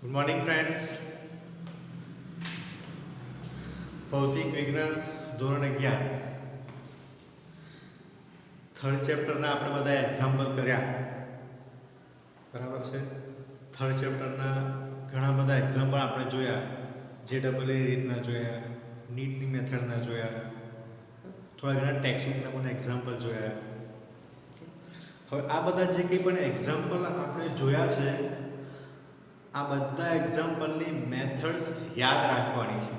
Good morning friends. ભૌતિક વિજ્ઞાન ધોરણ 11 થર્ડ ચેપ્ટરના આપણે બધા એક્ઝામ્પલ કર્યા, બરાબર છે. થર્ડ ચેપ્ટરના ઘણા બધા એક્ઝામ્પલ આપણે જોયા, JEE રીતના જોયા, નીટની મેથડના જોયા, થોડા ઘણા ટેક્સ્ટબુકના પણ એક્ઝામ્પલ જોયા. હવે આ બધા જે કંઈ પણ એક્ઝામ્પલ આપણે જોયા છે, આ બધા એક્ઝામ્પલની મેથડ્સ યાદ રાખવાની છે.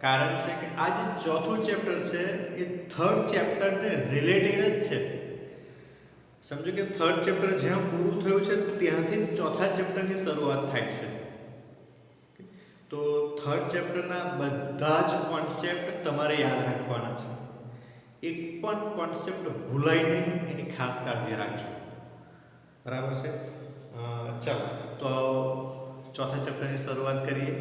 કારણ છે કે આ જે ચોથું ચેપ્ટર છે એ થર્ડ ચેપ્ટરને રિલેટેડ જ છે. સમજો કે થર્ડ ચેપ્ટર જ્યાં પૂરું થયું છે ત્યાંથી જ ચોથા ચેપ્ટરની શરૂઆત થાય છે. તો થર્ડ ચેપ્ટરના બધા જ કોન્સેપ્ટ તમારે યાદ રાખવાના છે. એક પણ કોન્સેપ્ટ ભૂલાય નહીં, એની ખાસ કાળજી રાખજો, બરાબર છે. ચાલો તો ચોથા ચેપ્ટરની શરૂઆત કરીએ,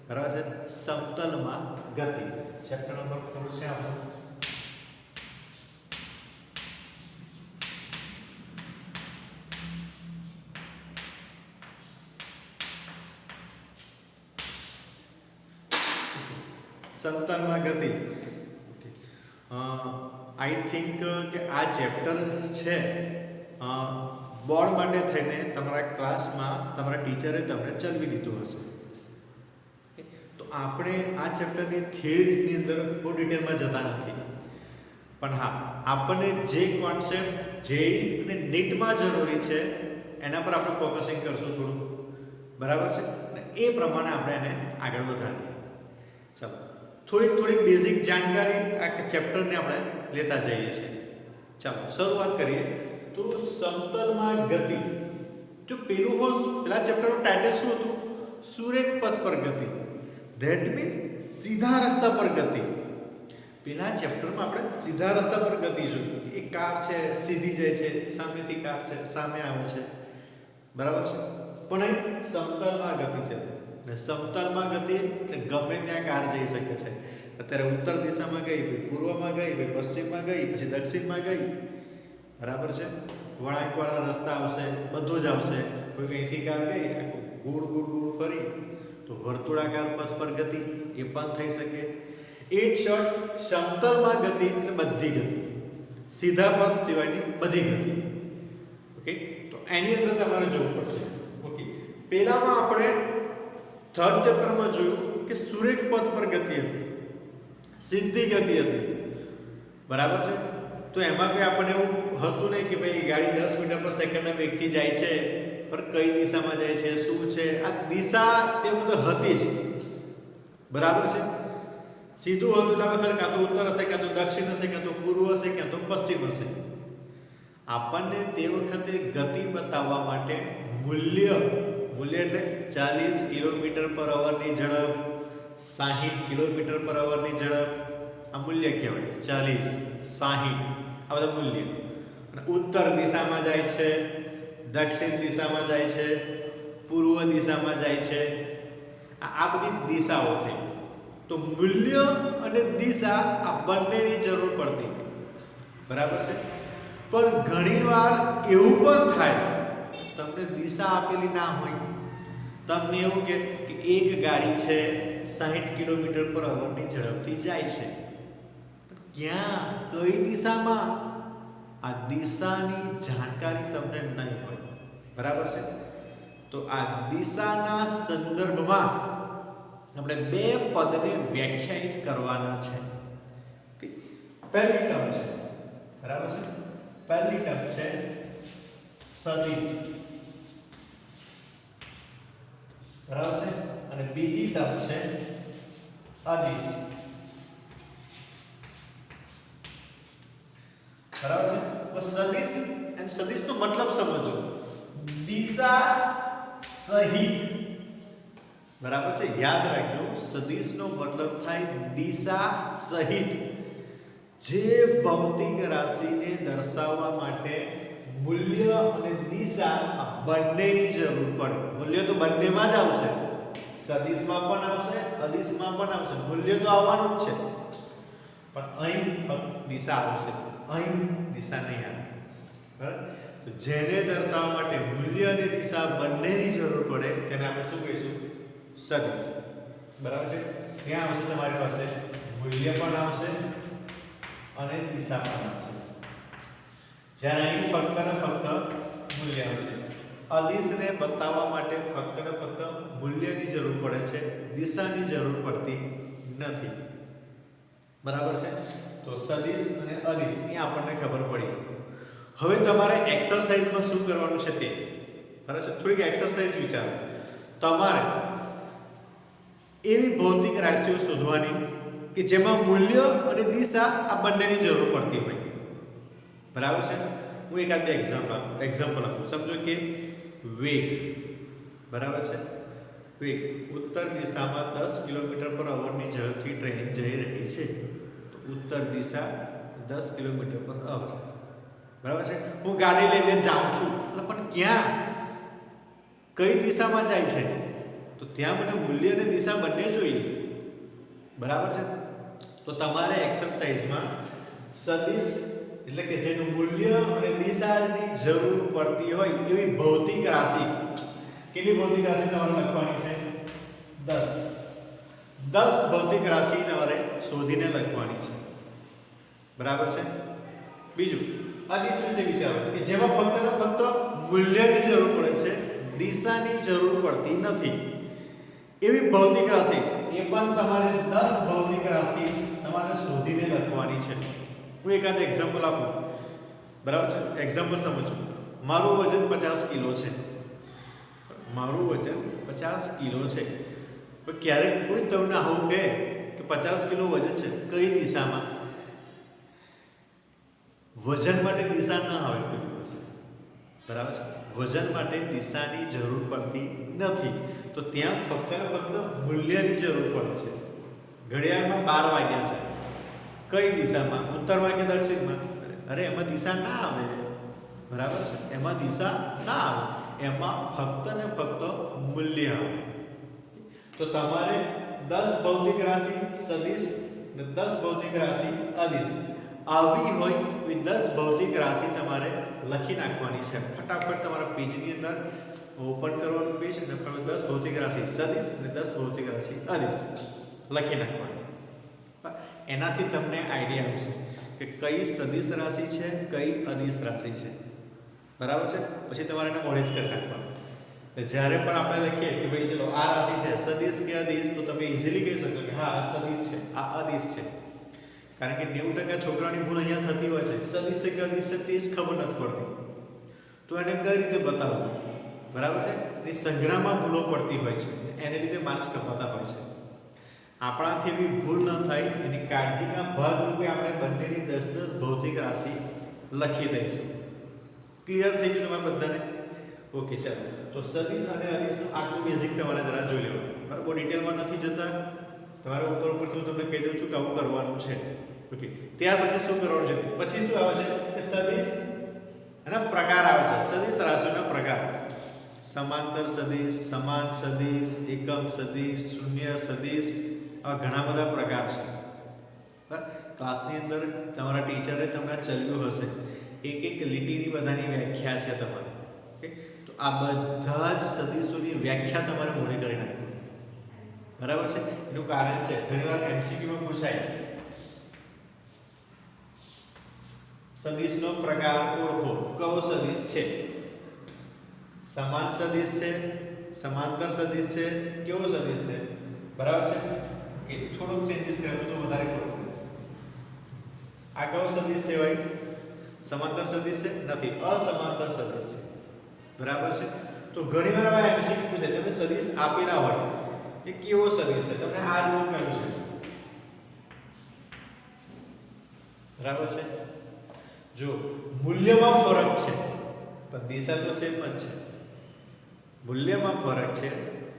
બરાબર છે. સમતલમાં ગતિ, ચેપ્ટર નંબર 4 છે આપણું. સમતલમાં ગતિ. આઈ થિંક કે આ ચેપ્ટર છે બોર્ડ માટે થઈને તમારા ક્લાસમાં તમારા ટીચરે તમને ચલાવી દીધું હશે. તો આપણે આ ચેપ્ટરની થિયરીઝની અંદર બહુ ડિટેલમાં જતા નથી, પણ હા, આપણને જે કોન્સેપ્ટ JEE અને નીટમાં જરૂરી છે એના પર આપણે ફોકસિંગ કરશું થોડું, બરાબર છે. અને એ પ્રમાણે આપણે એને આગળ વધારીએ. ચાલો થોડીક બેઝિક જાણકારી આ ચેપ્ટરને આપણે લેતા જઈએ છીએ. ચાલો શરૂઆત કરીએ. તો સમતલમાં ગતિ, જો પેલું પેલા ચેપ્ટરનું ટાઇટલ શું હતું? સુરેખ પથ પર ગતિ. ધેટ મીન્સ સીધા રસ્તા પર ગતિ. પેલા ચેપ્ટરમાં આપણે સીધા રસ્તા પર ગતિ જોઈ. એક કાર છે, સીધી જાય છે, સામેથી કાર છે, સામે આવે છે, બરાબર છે. પણ અહીં સમતલમાં ગતિ છે, ને સમતલમાં ગતિ એટલે ગમે ત્યાં કાર જઈ શકે છે. અત્યારે ઉત્તર દિશામાં ગઈ, પૂર્વમાં ગઈ, પશ્ચિમમાં ગઈ, પછી દક્ષિણમાં ગઈ, બરાબર છે. વળાંકવાળા રસ્તા આવશે, બધું જ આવશે. કોઈ અહીંથી કાર ગઈ, ગોળ ફરી તો વર્તુળાકાર પથ પર ગતિ એ પણ થઈ શકે. ઇન શોર્ટ, સમતલમાં ગતિ એટલે બધી ગતિ, સીધા પથ સિવાયની બધી ગતિ. ઓકે, તો એની અંદર તમારે જોવું પડશે. ઓકે, પહેલામાં આપણે થર્ડ ચેપ્ટરમાં જોયું કે સુરેખ પથ પર ગતિ હતી, સીધી ગતિ હતી, બરાબર છે. તો એમાં કોઈ આપણને એવું હતું નહીં કે ભાઈ ગાડી 10 મીટર પર સેકન્ડના વેગથી જાય છે, પર કઈ દિશામાં જાય છે, શું છે આ દિશા, તે બધું હતી જ, બરાબર છે. સીધું હતું એટલે ખરેખર કાં તો ઉત્તર હશે, કાં તો દક્ષિણ હશે, કાં તો પૂર્વ હશે, કાં તો પશ્ચિમ હશે. આપણને તે વખતે ગતિ બતાવવા માટે મૂલ્ય એટલે 40 કિલોમીટર પર અવરની ઝડપ, 60 કિલોમીટર પર અવરની ઝડપ, આ મૂલ્ય કહેવાય. 40, 60 આ બધા મૂલ્ય. અને ઉત્તર દિશામાં જાય છે, દક્ષિણ દિશામાં જાય છે, પૂર્વ દિશામાં જાય છે, આ બધી દિશાઓ થઈ. તો મૂલ્ય અને દિશા આ બંનેની જરૂર પડતી હતી, બરાબર છે. પણ ઘણીવાર એવું પણ થાય તમને દિશા આપેલી ના હોય, તમને એવું કે એક ગાડી છે 60 કિલોમીટર પર અવરની ઝડપથી જાય છે, ક્યાં, કઈ દિશામાં, આ દિશાની જાણકારી તમને નહીં હોય, બરાબર છે. તો આ દિશાના સંદર્ભમાં આપણે બે પદને વ્યાખ્યાયિત કરવાના છે. પહેલી ટર્મ છે, બરાબર છે, પહેલી ટર્મ છે સદિશ, બરાબર છે. અને બીજી ટર્મ છે અદિશ, બરાબર છે. તો સદિશ અને સદિશનો મતલબ સમજો, દિશા સહિત, બરાબર છે. યાદ રાખજો, સદિશનો મતલબ થાય દિશા સહિત. જે ભૌતિક રાશિને દર્શાવવા માટે મૂલ્ય અને દિશા આ બંનેની જરૂર પડે. મૂલ્ય તો બંનેમાં જ આવશે, સદિશમાં પણ આવશે, અદિશમાં પણ આવશે. મૂલ્ય તો આવવાનું જ છે, પણ અહીં દિશા આવશે, અહીં દિશા નહીં આવે, બરાબર. તો જેને દર્શાવવા માટે મૂલ્ય અને દિશા બંનેની જરૂર પડે તેને આપણે શું કહીશું? સદિશ. બરાબર છે? ત્યાં આવશે તમારી પાસે મૂલ્ય પણ આવશે અને દિશા પણ આવશે. જ્યારે અહીં ફક્ત ને ફક્ત મૂલ્ય આવશે. અદિશને બતાવવા માટે ફક્ત ને ફક્ત મૂલ્યની જરૂર પડે છે, દિશાની જરૂર પડતી નથી. બરાબર છે? તો સદિશ અને અદિશ એ આપણને ખબર પડી. હવે તમારે એક્સરસાઇઝમાં શું કરવાનું છે તે બરાબર છે? થોડીક એક્સરસાઇઝ વિચારો. તમારે એવી ભૌતિક રાશિઓ શોધવાની કે જેમાં મૂલ્ય અને દિશા આ બંનેની જરૂર પડતી હોય. બરાબર છે? હું એકાદ બે એક્ઝામ્પલ આપું. સમજો કે વેગ. બરાબર છે? વેગ ઉત્તર દિશામાં 10 કિલોમીટર/h ની ઝડપથી ટ્રેન જઈ રહી છે. તો ઉત્તર દિશા 10 કિલોમીટર/h. બરાબર છે? હું ગાડી લઈને જાઉં છું પણ ક્યાં, કઈ દિશામાં જાય છે? તો ત્યાં મને મૂલ્ય અને દિશા બંને જોઈએ. બરાબર છે? તો તમારે એક્સરસાઇઝમાં સદિશ એટલે કે જેનું મૂલ્ય અને દિશાની જરૂર પડતી હોય એવી ભૌતિક રાશિ, કેટલી ભૌતિક રાશિ તમારે લખવાની છે? 10 ભૌતિક રાશિ તમારે શોધીને લખવાની છે. બરાબર છે? બીજું અદિશ વિશે વિચારો કે જેમાં ફક્ત ને ફક્ત મૂલ્યની જરૂર પડે છે, દિશાની જરૂર પડતી નથી. એવી ભૌતિક રાશિ એ પણ તમારે 10 ભૌતિક રાશિ તમારે શોધીને લખવાની છે. હું એકાદ એક્ઝામ્પલ આપું. બરાબર છે? એક્ઝામ્પલ સમજો. મારું વજન 50 કિલો છે. મારું વજન 50 કિલો છે. પણ ક્યારેક કોઈ તમને આવું કહે કે 50 કિલો વજન છે, કઈ દિશામાં? વજન માટે દિશા ન આવે કોઈ દિવસ. બરાબર છે? વજન માટે દિશાની જરૂર પડતી નથી. તો ત્યાં ફક્ત ને ફક્ત મૂલ્યની જરૂર પડે છે. ઘડિયાળમાં 12 વાગ્યા છે, કઈ દિશામાં? ઉત્તરમાં કે દક્ષિણમાં? અરે એમાં દિશા ના આવે. બરાબર છે? એમાં દિશા ના આવે, એમાં ફક્ત ને ફક્ત મૂલ્ય આવે. તો તમારે 10 ભૌતિક રાશિ સદિશ અને 10 ભૌતિક રાશિ અદિશ આવી હોય એ 10 ભૌતિક રાશિ તમારે લખી નાખવાની છે. ફટાફટ તમારા પેજની અંદર ઓપન કરવાનું પેજ અને 10 ભૌતિક રાશિ સદિશ અને 10 ભૌતિક રાશિ અદિશ લખી નાખવાની. એનાથી તમને આઈડિયા આવશે કે કઈ સદિશ રાશિ છે, કઈ અદિશ રાશિ છે. બરાબર છે? પછી તમારે એને મોડે જ કરી નાખવાનું. જ્યારે પણ આપણે લખીએ કે ભાઈ ચલો આ રાશિ છે સદિશ કે અદિશ, તો તમે ઇઝીલી કહી શકો કે હા આ સદિશ છે, આ અદિશ છે. કારણ કે 90% છોકરાની ભૂલ અહીંયા થતી હોય છે, સદિશ કે અદિશ છે તે જ ખબર નથી પડતી. તો એને કઈ રીતે બતાવવું? બરાબર છે? એ સંજ્ઞામાં ભૂલો પડતી હોય છે, એને લીધે માર્ક્સ કપાતા હોય છે. આપણાથી એવી ભૂલ ન થાય એની કાળજીના ભાગરૂપે આપણે બંનેની 10 ભૌતિક રાશિ લખી દઈશું. ક્લિયર થઈ ગયું તમારે બધાને? ઓકે, ચાલો. તો સદિશ અને અદિશનું આટલું બેઝિક તમારે જરા જોઈ લેવાનું. બરાબર? બહુ ડિટેલમાં નથી જતા. તમારે ઉપરથી હું તમને કહી દઉં છું કે આવું કરવાનું છે. ઓકે, ત્યાર પછી શું કરવાનું છે? પછી શું આવે છે કે સદિશ એના પ્રકાર આવે છે. સદિશ રાશિઓના પ્રકાર: સમાંતર સદિશ, સમાન સદિશ, એકમ સદિશ, શૂન્ય સદિશ, આવા ઘણા બધા પ્રકાર છે. બરાબર? ક્લાસની અંદર તમારા ટીચરે તમને ચલાવ્યું હશે, એક લીટીની બધાની વ્યાખ્યા છે તમારે. ઓકે, તો આ બધા જ સદિશોની વ્યાખ્યા તમારે મોડે કરી નાખવાની. બરાબર છે? એનું કારણ છે ઘણીવાર એમસીક્યુમાં પૂછાય, સદિશનો પ્રકાર ઓળખો. કયો સદિશ છે? સમાન સદિશ છે, સમાંતર સદિશ છે, કેવો સદિશ છે? બરાબર છે? કે થોડુંક ચેન્જીસ કરવું તો વધારે ખબર પડે. આ કયો સદિશ છે ભાઈ? સમાંતર સદિશ છે? નથી, અસમાંતર સદિશ છે. બરાબર છે? તો ઘણીવાર આવા એમસીક્યુ પૂછે, તમે સદિશ આપેલા હોય એ કેવો સદિશ છે, તમને આ રૂપ કહ્યું છે. બરાબર છે? જો મૂલ્યમાં ફરક છે પણ દિશા તો સેમ જ છે. મૂલ્યમાં ફરક છે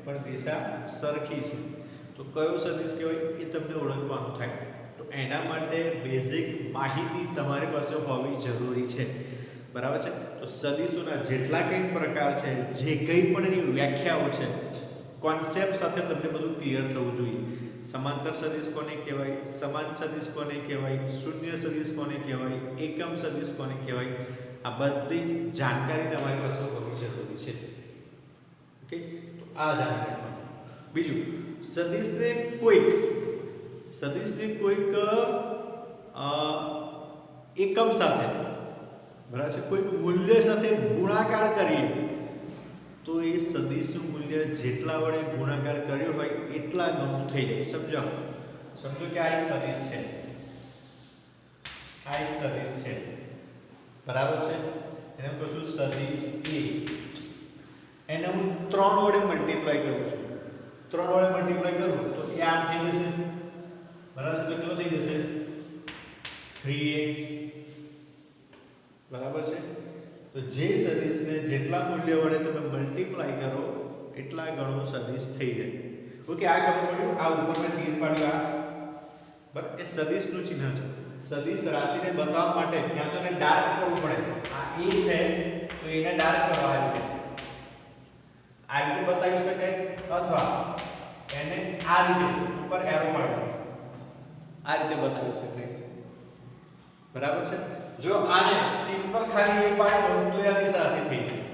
પણ દિશા સરખી છે. તો કયો સદિશ કહેવાય એ તમને ઓળખવાનું થાય. તો એના માટે બેઝિક માહિતી તમારી પાસે હોવી જરૂરી છે. બરાબર છે? તો સદિશોના જેટલા કંઈ પ્રકાર છે, જે કંઈ પણ એની વ્યાખ્યાઓ છે, કોન્સેપ્ટ સાથે તમને બધું ક્લિયર થવું જોઈએ. સમાંતર સદિશ કોને કહેવાય, સમાન સદિશ કોને કહેવાય, શૂન્ય સદિશ કોને કહેવાય, એકમ સદિશ કોને કહેવાય, આ બધી જ જાણકારી તમારી પાસે હોવી જરૂરી છે. ઓકે, તો આ જાણકારી. બીજું, સદિશને કોઈક એકમ સાથે, બરાબર છે, કોઈક મૂલ્ય સાથે ગુણાકાર કરીએ તો એ સદિશનું મૂલ્ય જેટલા વડે ગુણાકાર કર્યો હોય એટલા ગણું થઈ જાય. સમજો કે આ એક સદિશ છે, બરાબર છે. એને કહું છું સદિશ A. એને હું 3 વડે મલ્ટીપ્લાય કરું છું. 3 વડે મલ્ટીપ્લાય કરું તો એ આમ થઈ જશે, બરાબર છે. તો કેટલો થઈ જશે? 3A, બરાબર છે. તો જે સદિશને જેટલા મૂલ્ય વડે તમે મલ્ટીપ્લાય કરો એટલા ગણો સદિશ થઈ જાય. ઓકે, આ ખબર પડ્યું. આ ઉપરના તીર પાડ્યું, આ બરાબર એ સદિશનું ચિહ્ન છે. સદિશ રાશિને બતાવવા માટે ત્યાં તો એને ડાર્ક કરવું પડે. આ A છે તો એને ડાર્ક કરવા આ રીતે બતાવી શકાય, અથવા એને આ રીતે ઉપર એરો પાડ્યો આ રીતે બતાવી શકાય, બરાબર છે. જો આને સિમ્પલ ખાલી એ પાડી દો તો એ સદિશ રાશિ થઈ જાય,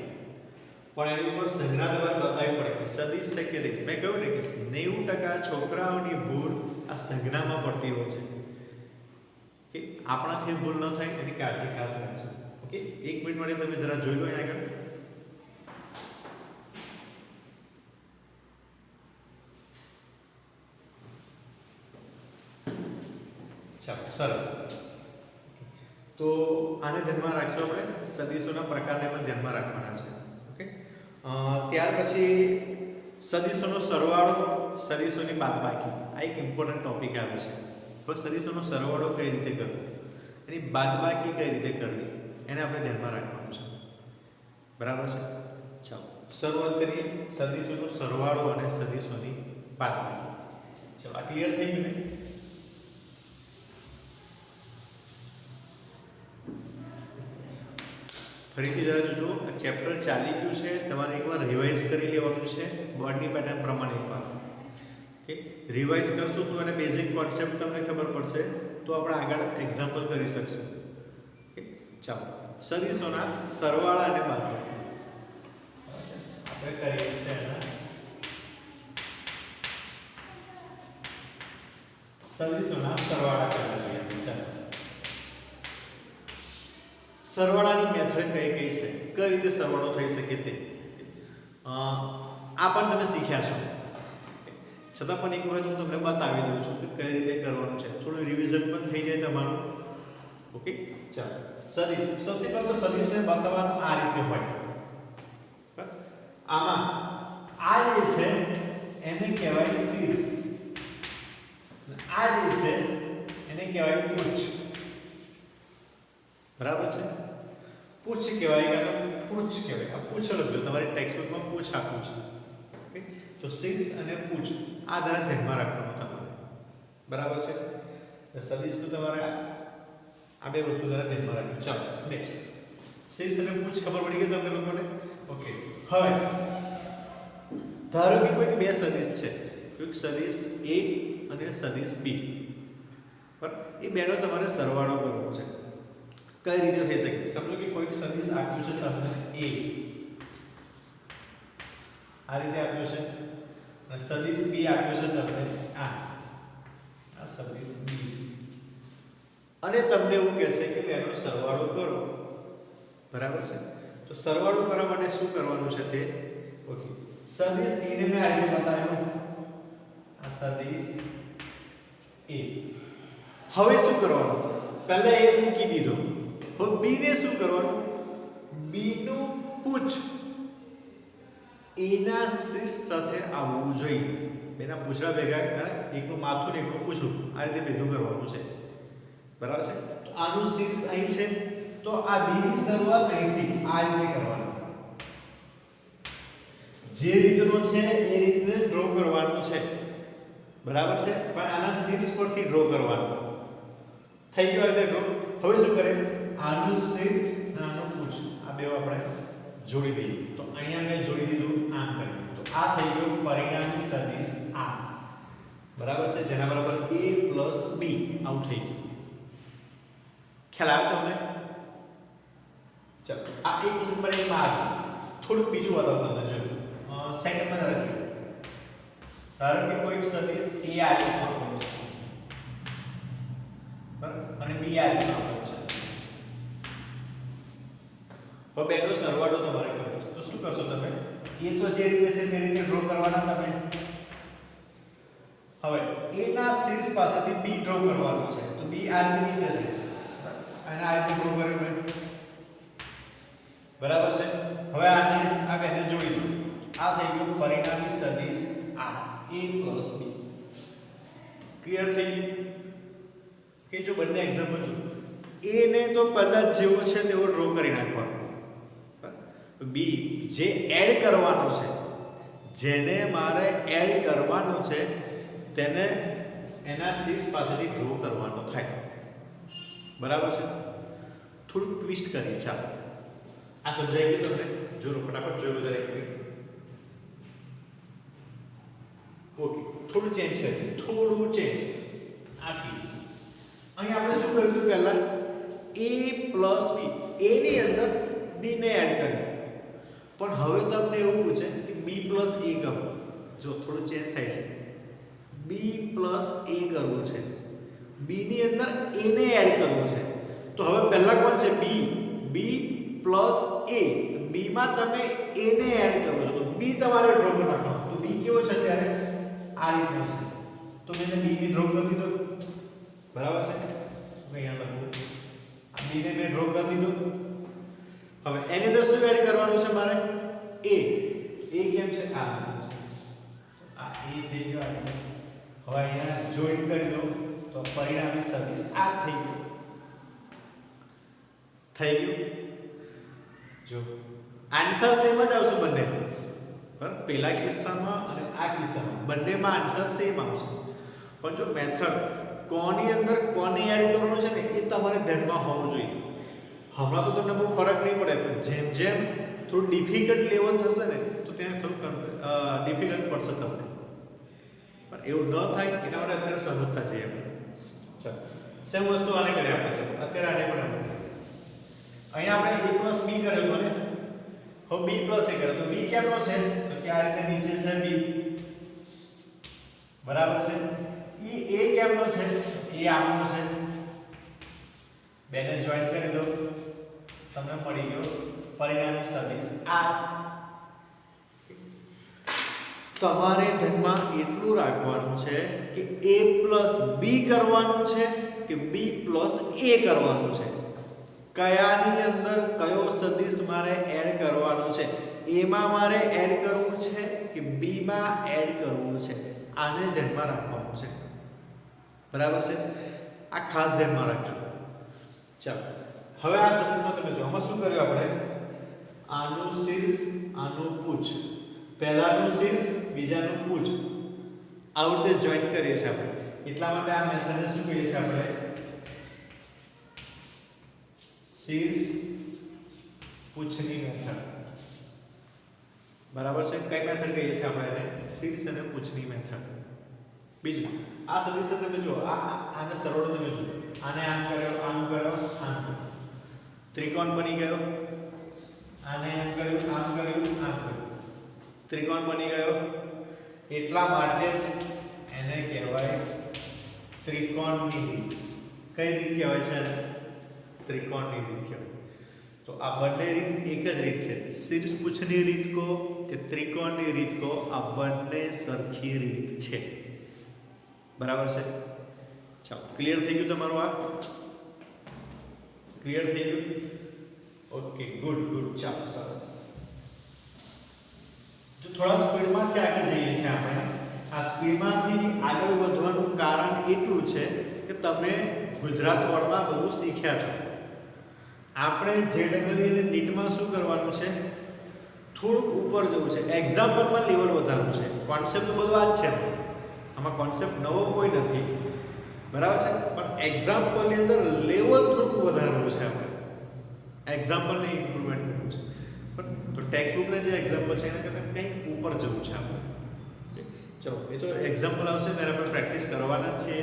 પણ એની ઉપર સંજ્ઞા તમારે બતાવવી પડે કે સદિશ છે કે નહીં. મેં કહ્યું ને કે 90% છોકરાઓની ભૂલ આ સંજ્ઞામાં પડતી હોય છે. કે આપણાથી ભૂલ ન થાય એની કાળજી ખાસ રાખજો. ઓકે, 1 મિનિટ માટે તમે જરા જોઈ લો અહીંયા આગળ. ચાલો, સરસ. તો આને ધ્યાનમાં રાખજો. આપણે સદિશોના પ્રકારને પણ ધ્યાનમાં રાખવાના છે. ઓકે, ત્યાર પછી સદિશોનો સરવાળો, સદિશોની બાદબાકી. આ એક ઇમ્પોર્ટન્ટ ટોપિક આવે છે. પણ સદિશોનો સરવાળો કઈ રીતે કરવો, એની બાદબાકી કઈ રીતે કરવી, એને આપણે ધ્યાનમાં રાખવાનું છે, બરાબર છે. ચાલો શરૂઆત કરીએ. સદિશોનો સરવાળો અને સદિશોની બાદબાકી. ચાલો, આ ક્લિયર થઈ ગયું ને? ફરીથી જરા જોજો. ચેપ્ટર ચાલી ગયું છે, તમારે એકવાર રિવાઇઝ કરી લેવાનું છે બોર્ડની પેટર્ન પ્રમાણે. એકવાર ઓકે રિવાઇઝ કરશું તો એને બેઝિક કોન્સેપ્ટ તમને ખબર પડશે, તો આપણે આગળ એક્ઝામ્પલ કરી શકશું. ઓકે, ચાલો. સદિશોના સરવાળા અને બાદબાકી આપણે કરીએ છીએ. એના સદિશોના સરવાળા કરવા જોઈએ. ચાલો, સરવાળાની મેથડ કઈ છે, કઈ રીતે સરવાળો થઈ શકે તે આ પણ તમે શીખ્યા છો. છતાં પણ એક વખત હું તમને બતાવી દઉં છું કે કઈ રીતે કરવાનું છે. થોડું રિવિઝન પણ થઈ જાય તમારું. ઓકે, ચાલો. સદિશ, સૌથી પહેલા તો સદિશને બતાવવાનું આ રીતે હોય. આમાં આ જે છે એને કહેવાય શીર્ષ, આ જે છે એને કહેવાય પૂછ, બરાબર છે. પૂછ કહેવાય કે પૂછ કહેવાય. આ પૂછ લખ્યું તમારી ટેક્સ્ટબુકમાં પૂછ આપ્યું છે. ઓકે, તો શીર્ષ અને પૂછ આ ધારા ધ્યાનમાં રાખવાનું તમારે, બરાબર છે. સદિશ તો તમારે આ બે વસ્તુ ધારા ધ્યાનમાં રાખવું. ચાલો નેક્સ્ટ. શીર્ષ અને પૂછ ખબર પડી ગઈ તમને લોકોને? ઓકે, હવે ધારો કે કોઈક બે સદિશ છે, કોઈક સદિશ A અને સદિશ B, બરાબર. એ બેનો તમારે સરવાળો કરવો છે. કઈ રીતે થઈ શકે? સમજો કે કોઈક સદિશ આપ્યું છે તમને A, આ રીતે આપ્યું છે, અને સદિશ B આપ્યો છે તમને આ સદિશ B છે, અને તમને એવું કહે છે કે બેનો સરવાળો કરો, બરાબર છે. તો સરવાળો કરવા માટે શું કરવાનું છે તે? ઓકે, સદિશ A ને મેં આ રીતે બતાવ્યું, આ સદિશ A. હવે શું કરવાનું? પહેલા A મૂકી દીધો, હવે B ને શું કરવાનું? B નું પૂછ A ના શીર્ષ સાથે આવવું જોઈએ. બેના પૂછડા ભેગા, એકનું માથું ને એકનું પૂછડું આ રીતે ભેગું કરવાનું છે, બરાબર છે. તો આનું શીર્ષ અહીં છે, તો આ B ની શરૂઆત અહીંથી આ રીતે કરવાની. જે રીતનો છે એ રીતે ડ્રો કરવાનું છે, બરાબર છે. પણ આના શીર્ષ પરથી ડ્રો કરવાનું. થઈ ગયો આ રીતે ડ્રો. હવે શું કરે? આનું શીર્ષ અને આનું પૂછ આ બે આપણે જોડી દઈએ. તો અહીંયા મેં જોડી દીધું, આમ કર્યું, તો આ થઈ ગયો પરિણામી સદિશ આ, બરાબર છે. તેના બરાબર A plus B આવું થઈ ગયું. ખ્યાલ આવ્યો તમને? ચાલો આ એ નંબર એમાં આ જો થોડું બીજું બતાવું તમને જોયું સેકન્ડમાં જરા જોયું ધારો કે કોઈ સદિશ a આ રીતનો આપ્યો છે બરાબર અને b આ રીતનો આપ્યો છે હવે બેનો સરવાળો તમારે કરવો છે તો શું કરશો તમે એ તો જે રીતે છે તે રીતે ડ્રો કરવાના તમે હવે a ના શીર્ષ પાસેથી b ડ્રો કરવાનું છે તો b આ રીતે નીચે છે અને આ રીતે ડ્રો કર્યું મેં બરાબર છે હવે આને આ બેને જોડી દો આ થઈ ગયું પરિણામી સદિશ આ a b ક્લિયર થઈ ગયું કે જો બંને એક્ઝામ્પલ જો a ને તો પહેલા જેવો છે તેવો ડ્રો કરી નાખવાનો b જે એડ કરવાનો છે જેને મારે એડ કરવાનું છે તેને એના શીર્ષ પાસેથી ડ્રો કરવાનો થાય બરાબર છે થોડું ટ્વિસ્ટ કરી ચાલો આ સમજાઈ ગયું તમને જોરો ફટાફટ જોયું દરેક ઓકે થોડું ચેન્જ કરીએ થોડું ચેન્જ આપી અહીં આપણે શું કર્યું હતું પહેલા a પ્લસ b a ની અંદર b ને એડ કર્યું પણ હવે તમને એવું પૂછે કે b પ્લસ a કરો જો થોડું ચેન્જ થાય છે b પ્લસ a કરવું છે b ની અંદર a ને એડ કરવું છે તો હવે પહેલા કોણ છે b પ્લસ a તો b માં તમે a ને એડ કરો છો તો b તમારે ડ્રો કરી નાખવાનો તો b કેવો છે ત્યારે આ રીતનો છે તો મેં b ને ડ્રો કરી દીધો બરાબર છે મેં અહીંયા લખું આ b ને મેં ડ્રો કરી દીધો હવે એની અંદર શું એડ કરવાનું છે મારે a કેમ છે આ છે આ a થઈ ગયો આ હવે અહીંયા જોઈન કરી દો તો પરિણામી સદિશ આ થઈ ગયું જો આન્સર સેમ જ આવશે બંને બરાબર પહેલા કિસ્સામાં અને આ કિસ્સામાં બંનેમાં આન્સર સેમ આવશે પણ જો મેથડ કોની અંદર કોને એડ કરવાનું છે ને એ તમારે ધ્યાનમાં હોવું જોઈએ હમણાં તો તમને બહુ ફરક નહીં પડે પણ જેમ જેમ થોડું ડિફિકલ્ટ લેવલ થશે ને તો ત્યાં થોડું ડિફિકલ્ટ પડશે તમને પણ એવું ન થાય એના માટે અત્યારે સમજતા છીએ આપણે ચાલો સેમ વસ્તુ આને કરીએ આપણે ચાલો અત્યારે આને પણ અહીંયા આપણે a પ્લસ b કરેલો ને હવે b પ્લસ a કરે તો b કેમનો છે તો કે આ રીતે નીચે છે b બરાબર છે a કેમનો છે એ આમનો છે બેને જોઈન કરી દો તમને મળી ગયો પરિણામી સદિશ r તમારે ધ્યાનમાં એટલું રાખવાનું છે કે a પ્લસ b કરવાનું છે કે b પ્લસ a કરવાનું છે કયાની અંદર કયો સદિશ મારે એડ કરવાનો છે a માં મારે એડ કરવું છે કે b માં એડ કરવું છે આને ધ્યાનમાં રાખવાનું છે બરાબર છે આ ખાસ ધ્યાનમાં રાખજો ચાલો હવે આ સદિશમાં તમે જો આમાં શું કર્યું આપણે આનું શીર્ષ આનું પૂછ પહેલાનું શીર્ષ બીજાનું પૂછ આવું રીતે જોઈન્ટ કરીએ છીએ આપણે એટલા માટે આ મેથડને શું કહીએ છીએ આપણે શીર્ષ પૂછની મેથડ બરાબર છે કઈ મેથડ કહીએ છીએ આપણે એને શીર્ષ અને પૂછની મેથડ બીજું આ સદિશ તમે જો આને સરવાળો તમે જો આને આમ કર્યો આમ કર્યો આમ કર્યો ત્રિકોણ બની ગયો આને આમ કર્યું આમ કર્યું આમ કર્યું ત્રિકોણ બની ગયો એટલા માટે જ એને કહેવાય ત્રિકોણની રીત કઈ રીત કહેવાય છે એને ત્રિકોણની રીત કહેવાય તો આ બંને રીત એક જ રીત છે શીર્ષ પૂછની રીત કો કે ત્રિકોણની રીત કો આ બંને સરખી રીત છે બરાબર છે ચાલો ક્લિયર થઈ ગયું તમારું આ ક્લિયર થઈ ગયું ઓકે ગુડ ચાલો સરસ જો થોડા સ્પીડમાંથી આગળ જઈએ છીએ આપણે આ સ્પીડમાંથી આગળ વધવાનું કારણ એટલું છે કે તમે ગુજરાત બોર્ડમાં બધું શીખ્યા છો આપણે JEE અને નીટમાં શું કરવાનું છે થોડુંક ઉપર જવું છે એક્ઝામ્પલમાં લેવલ વધારવું છે કોન્સેપ્ટ બધું આ જ છે આમાં કોન્સેપ્ટ નવો કોઈ નથી બરાબર છે પણ એક્ઝામ્પલની અંદર લેવલ થોડુંક વધારવું છે આપણે એક્ઝામ્પલને ઇમ્પ્રુવમેન્ટ કરવું છે પણ તો ટેક્સ્ટ બુકના જે એક્ઝામ્પલ છે એના કરતાં કંઈક ઉપર જવું છે આપણે ચલો એ તો એક્ઝામ્પલ આવશે ત્યારે આપણે પ્રેક્ટિસ કરવાના જ છીએ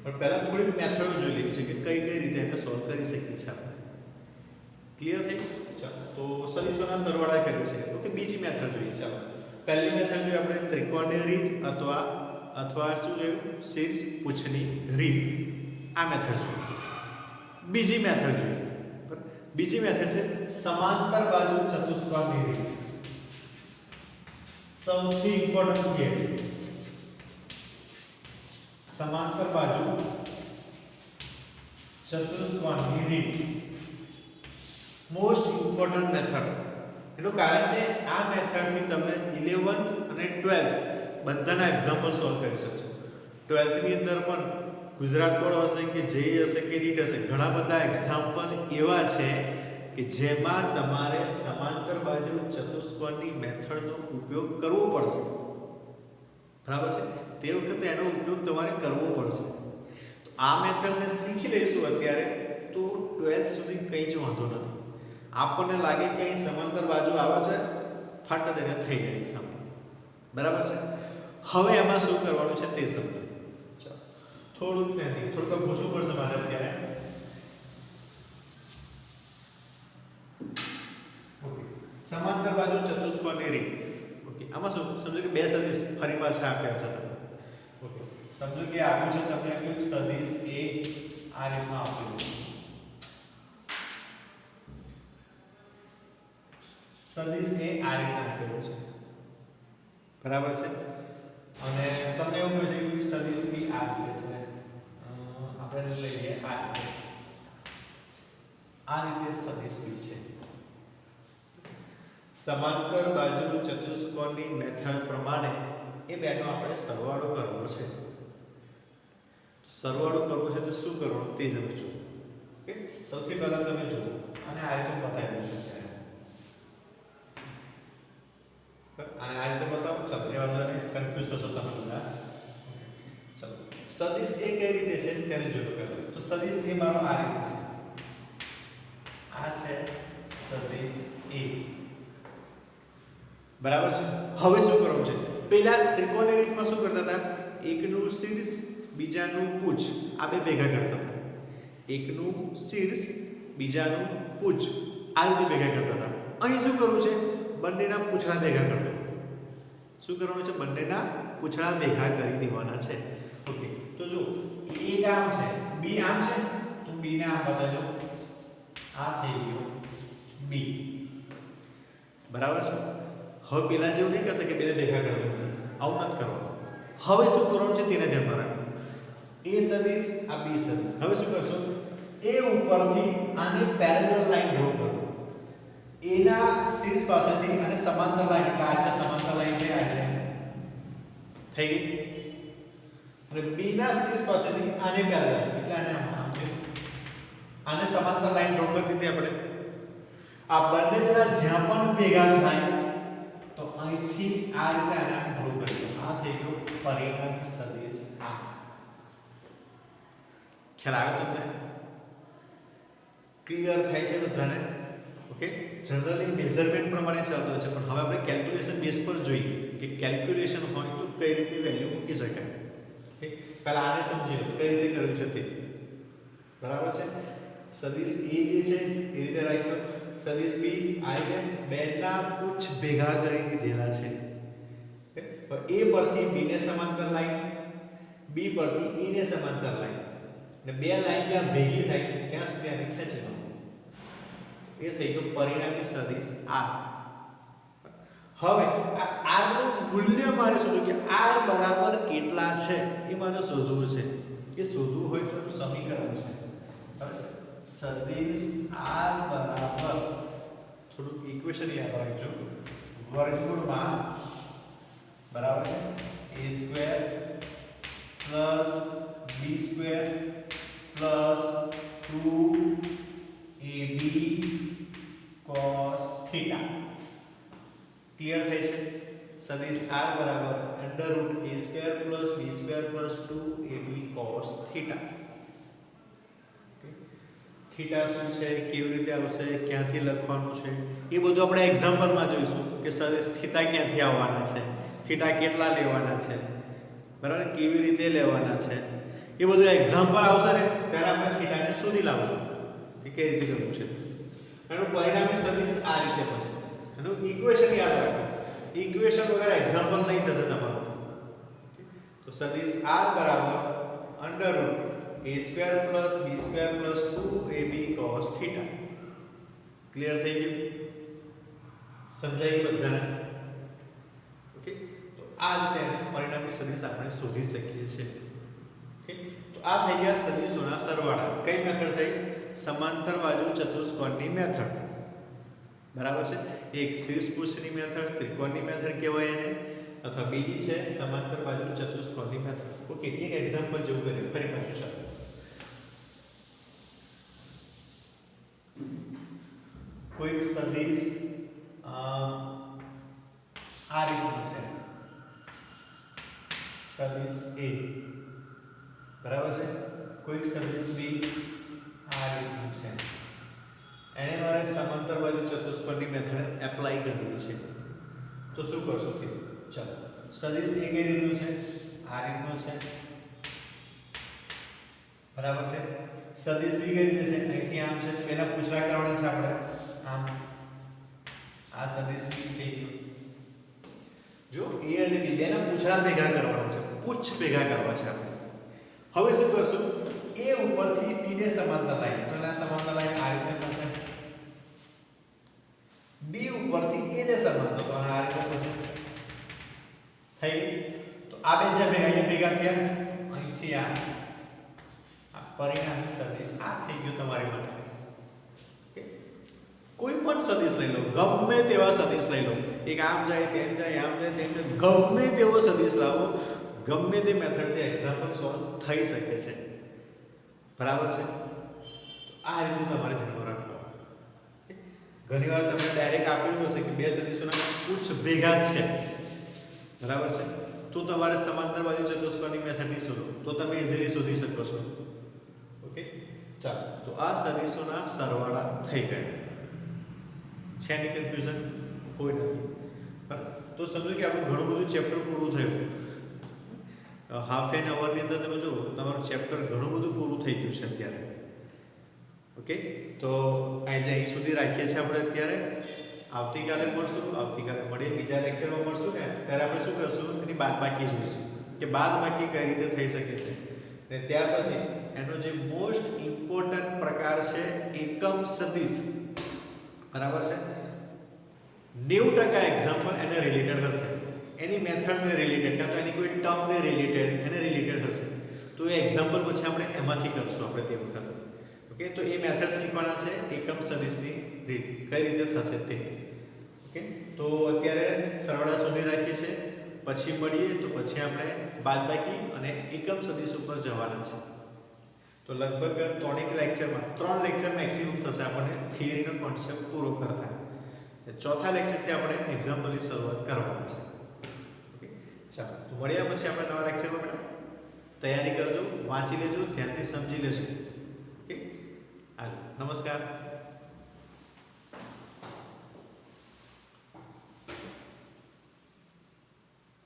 પણ પહેલાં થોડીક મેથડો જોઈ લેવી છે કે કઈ રીતે એને સોલ્વ કરી શકીએ છીએ આપણે ક્લિયર થઈ? ચાલો તો સદિશોના સરવાળા કર્યું છે. ઓકે, બીજી મેથડ જોઈએ. ચાલો પહેલી મેથડ જોઈએ આપણે ત્રિકોણની રીત અથવા શું જોયું? શીર્ષ પૂછની રીત. આ મેથડ છે. બીજી મેથડ જોઈએ. બીજી મેથડ છે સમાંતર બાજુ ચતુષ્કોણની રીત. સૌથી ઇમ્પોર્ટન્ટ થિયરી સમાંતર બાજુ ચતુષ્કોણની રીત. Most important method. એનું કારણ છે આ મેથડથી તમે 11th અને 12th બધાના એક્ઝામ્પલ સોલ્વ કરી શકશો. 12th ની અંદર પણ ગુજરાત બોર્ડ હશે કે જેઈ હશે કે રીટ હશે, ઘણા બધા એક્ઝામ્પલ એવા છે કે જેમાં તમારે સમાંતર બાજુ ચતુષ્કોણની મેથડનો ઉપયોગ કરવો પડશે. બરાબર છે? તે વખતે એનો ઉપયોગ તમારે કરવો પડશે. તો આ મેથડને શીખી લઈશું અત્યારે તો 12th સુધી કંઈ જ વાંધો નથી. આપણને લાગે કે અહીં સમાંતર બાજુ આવે છે, ફાટ દઈને થઈ જાય એક્ઝામ. બરાબર છે? હવે એમાં શું કરવાનું છે તે સમજો. થોડુંક નથી, થોડુંક પૂછવું પડશે મારે અત્યારે. ઓકે, સમાંતર બાજુ ચતુષ્કોણની રીત. ઓકે, આમાં શું સમજો કે બે સદિશ ફરી પાછા આપ્યા છે તમને. ઓકે, સમજો કે આપ્યું છે તમને એક સદિશ એ આ રીતમાં આપ્યું છે. સદિશ એ આ રીતના આપેલું છે. બરાબર છે? અને તમને એવું કહે છે કે સદિશ બી આ રીતે છે. આપણે લઈએ આ રીતે સદિશ બી છે. સમાંતર બાજુ ચતુષ્કોણની મેથડ પ્રમાણે એ બેનો આપણે સરવાળો કરવો છે. સરવાળો કરવો છે તો શું કરવું તે સમજો. ઓકે, સૌથી પહેલા તમે જુઓ અને આ રીતે બતાવી દઉં છું. અને આ રીતે બતાવો. ચાલો એ વાંધો નહીં, કન્ફ્યુઝ થશો તમે બધા. ચાલો સદિશ એ કઈ રીતે છે તેને જોયું પહેલા. તો સદિશ એ મારો આ રીતે છે. આ છે સદિશ એ. બરાબર છે? હવે શું કરવું છે? પહેલા ત્રિકોણની રીતમાં શું કરતા હતા? એકનું શીર્ષ બીજાનું પૂછ આ બે ભેગા કરતા હતા. એકનું શીર્ષ બીજાનું પૂછ આ રીતે ભેગા કરતા હતા. અહીં શું કરવું છે? બંનેના પૂછડા ભેગા કરી દો. શું કરવાનું છે? બંનેના પૂછડા ભેગા કરી દેવાના છે. ઓકે, તો જો એક આમ છે, બી આમ છે, તો બી ને આમ બતાવજો. આ થઈ ગયો બી. બરાબર છે? હવે પેલા જેવું નહીં કરતા કે બેને ભેગા કરી દો. આવું નથી કરવાનું. હવે શું કરવાનું છે તેને ધ્યાનમાં રાખો. એ સદિશ આ બી સદિશ. હવે શું કરશો? એ ઉપરથી આને પેરેલલ લાઈન ડ્રો કરો. એના શીર્ષ પાસેથી અને સમાંતર લાઈન એટલે આ સમાંતર લાઈન છે. આ થઈ ગઈ. અને બી ના શીર્ષ પાસેથી આને પેરેલલ એટલે આને આમ છે. આને સમાંતર લાઈન ડ્રો કરી દીધી આપણે. આ બંને જણા જ્યાં પણ ભેગા થાય તો અહીંથી આ રીતે આને ડ્રો કરી દો. આ થઈ ગયો પરિણામી સદિશ આ. ખ્યાલ આવ્યો તમને? ક્લિયર થાય છે બધાને? ઓકે, જનરલી મેઝરમેન્ટ પ્રમાણે ચાલતો હોય છે, પણ હવે આપણે કેલ્ક્યુલેશન બેઝ પર જોઈએ કે કેલ્ક્યુલેશન હોય તો કઈ રીતે વેલ્યુ મૂકી શકાય. ઓકે, પહેલા આને સમજી લો કઈ રીતે કર્યું છે તે. બરાબર છે? સદિશ એ જે છે એ રીતે રાખ્યો. સદિશ બી આ રીતે બેના પૂછ ભેગા કરી દીધેલા છે. એ પરથી બી ને સમાંતર લાઈન, બી પરથી એ ને સમાંતર લાઈન, અને બે લાઈન જ્યાં ભેગી થાય ત્યાં સુધી આને ખેંચવાનું. એ થઈ ગયું પરિણામી સદિશ r. હવે આ r નું મૂલ્ય મારે શોધવું કે r બરાબર કેટલા છે એ મારે શોધવું છે. એ શોધવું હોય તો સમીકરણ છે. બરાબર છે? સદિશ r બરાબર થોડું ઇક્વેશન યાદ રાખજો. વર્ગમૂળમાં બરાબર છે a² + b² + 2ab cos θ. Clear થઈ છે? સદિશ r બરાબર √a² + b² + 2ab cos θ. Theta શું છે, કેવી રીતે આવશે, ક્યાંથી લખવાનું છે એ બધું આપણે એક્ઝામ્પલમાં જોઈશું કે સદિશ થીટા ક્યાંથી આવવાના છે, થીટા કેટલા લેવાના છે, બરાબર, કેવી રીતે લેવાના છે એ બધું એક્ઝામ્પલ આવશે ને ત્યારે આપણે થીટાને શોધી લાવશું કે કઈ રીતે કરવું છે. એનું પરિણામી સદિશ આ રીતે બનશે. એનું ઇક્વેશન યાદ રાખો. ઇક્વેશન વગર એક્ઝામ્પલ નહીં થશે તમારું. તો સદિશ r બરાબર √ a² + b² + 2ab cos θ. Clear થઈ ગયું? સમજાયું બધાને? ઓકે, તો આ રીતે પરિણામી સદિશ આપણે શોધી શકીએ છીએ. ઓકે, તો આ થઈ ગયા સદિશોના સરવાળા. કઈ મેથડ થઈ? સમાંતર બાજુ ચતુષ્કોણની મેથડ. બરાબર છે? એક શીર્ષપૃષ્ઠની મેથડ, ત્રિકોણની મેથડ કહેવાય એને, અથવા બીજી છે સમાંતર બાજુ ચતુષ્કોણની મેથડ. ઓકે, એક એક્ઝામ્પલ જેવું કરીએ. ફરી પાછું ચાલો. કોઈ સદિશ આ રીતનું છે, સદિશ A, બરાબર છે? કોઈ સદિશ B આ રીતનું છે, એને મારે સમાંતર બાજુ ચતુષ્કોણની મેથડ એપ્લાય કરવી છે. તો શું કરશો? ચાલો, સદિશ A કઈ રીતનું છે? આ રીતનું છે, બરાબર છે? સદિશ B કઈ રીતે છે? અહીંથી આમ છે, તો એના પૂછડા કરવાના છે આપણે. આમ આ સદિશ B થઈ ગયું. જો A અને B બેના પૂછડા ભેગા કરવાના છે, પૂછ ભેગા કરવા છે આપણે. હવે શું કરશું? A ઉપરથી B ને સમાંતર લાઈન, તો એના સમાંતર લાઈન આ રીતે થશે. B ઉપરથી A ને સમાંતર, તો આ રીતે થશે. થઈ. તો આ બે જે ભેગા થયા, અહીંથી આ પરિણામી સદિશ આ થઈ ગયું તમારી માટે. કોઈ પણ સદિશ લઈ લો, ગમે તેવા સદિશ લઈ લો, એક આમ જાય તેમ જાય, આમ જાય તેમ જાય, ગમે તેવો સદિશ લાવો, ગમે તે મેથડથી એક્ઝામ્પલ સોલ્વ થઈ શકે છે. બરાબર છે? આ રીતનું તમારે ધ્યાનમાં રાખવાનું. ઘણીવાર તમને ડાયરેક્ટ આપેલું હશે કે બે સદિશોના પૂછ ભેગા જ છે, બરાબર છે? તો તમારે સમાંતર બાજુ ચતુષ્કોણની મેથડની શોધો, તો તમે ઇઝીલી શોધી શકો છો. ઓકે, ચાલો, તો આ સદિશોના સરવાળા થઈ ગયા. છે એની કન્ફ્યુઝન? કોઈ નથી. તો સમજો કે આપણું ઘણું બધું ચેપ્ટર પૂરું થયું. હાફ એન અવરની અંદર તમે જુઓ, તમારું ચેપ્ટર ઘણું બધું પૂરું થઈ ગયું છે અત્યારે. ઓકે, તો અહીં સુધી રાખીએ છીએ આપણે અત્યારે. આવતીકાલે મળશું, આવતીકાલે મળીએ, બીજા લેક્ચરમાં મળશું ને, ત્યારે આપણે શું કરશું? એની બાદબાકી જોઈશું કે બાદબાકી કઈ રીતે થઈ શકે છે. અને ત્યાર પછી એનો જે મોસ્ટ ઇમ્પોર્ટન્ટ પ્રકાર છે એકમ સદિશ. બરાબર છે? 90% એક્ઝામ્પલ એને રિલેટેડ હશે, એની મેથડને રિલેટેડ, કાં તો એની કોઈ ટર્મને રિલેટેડ, એને રિલેટેડ હશે. તો એ એક્ઝામ્પલ પછી આપણે એમાંથી કરશું આપણે તે વખતે. ઓકે, તો એ મેથડ શીખવાના છે એકમ સદિશની રીત, કઈ રીતે થશે તે. ઓકે, તો અત્યારે સરવાળા સુધી રાખીએ છીએ, પછી મળીએ તો પછી આપણે બાદબાકી અને એકમ સદિશ ઉપર જવાના છે. તો લગભગ 3 લેક્ચર મેક્સિમમ થશે આપણને થિયરીનો કોન્સેપ્ટ પૂરો કરતા. ચોથા લેક્ચરથી આપણે એક્ઝામ્પલની શરૂઆત કરવાના છે. ઓકે, ચાલો, તો મળ્યા પછી આપણે નવા લેક્ચરમાં તૈયારી કરજો, વાંચી લેજો, ધ્યાનથી સમજી લેજો. ઓકે, હાલો, નમસ્કાર.